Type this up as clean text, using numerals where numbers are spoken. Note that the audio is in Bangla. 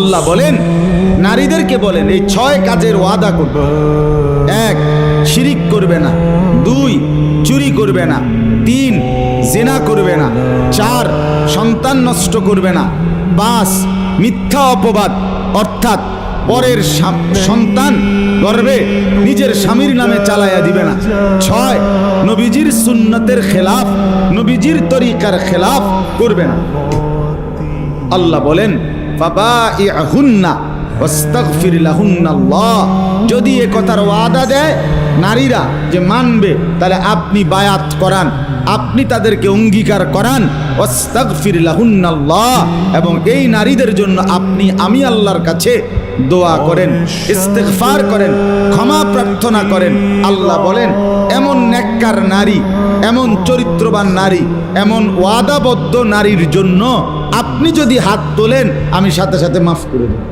আল্লাহ বলেন, নারীদেরকে বলেন এই 6 কাজের ওয়াদা করবে। 1, শিরিক করবে না। 2, চুরি করবে না। 3, জিনা করবে না। 4, সন্তান নষ্ট করবে না। 5, মিথ্যা অপবাদ অর্থাৎ পরের সন্তান গর্ভে নিজের স্বামীর নামে চালাইয়া দিবে না। 6, নবীজির সুন্নতের খেলাফ, নবীজির তরিকার খেলাফ করবে না। আল্লাহ বলেন, ফাবাইহুন্না ওয়াস্তাগফির লাহুন্নাল্লাহ। যদি এ কথার ওয়াদা দেয় নারীরা যে মানবে, তাহলে আপনি বায়াত করান, আপনি তাদেরকে অঙ্গীকার করান। ওয়াস্তাগফির লাহুন্নাল্লাহ, এবং এই নারীদের জন্য আমি আল্লাহর কাছে দোয়া করেন, ইস্তিগফার করেন, ক্ষমা প্রার্থনা করেন। আল্লাহ বলেন, এমন নেককার নারী, এমন চরিত্রবান নারী, এমন ওয়াদাবদ্ধ নারীর জন্য আপনি যদি হাত তোলেন, আমি সাথে সাথে মাফ করে দেব।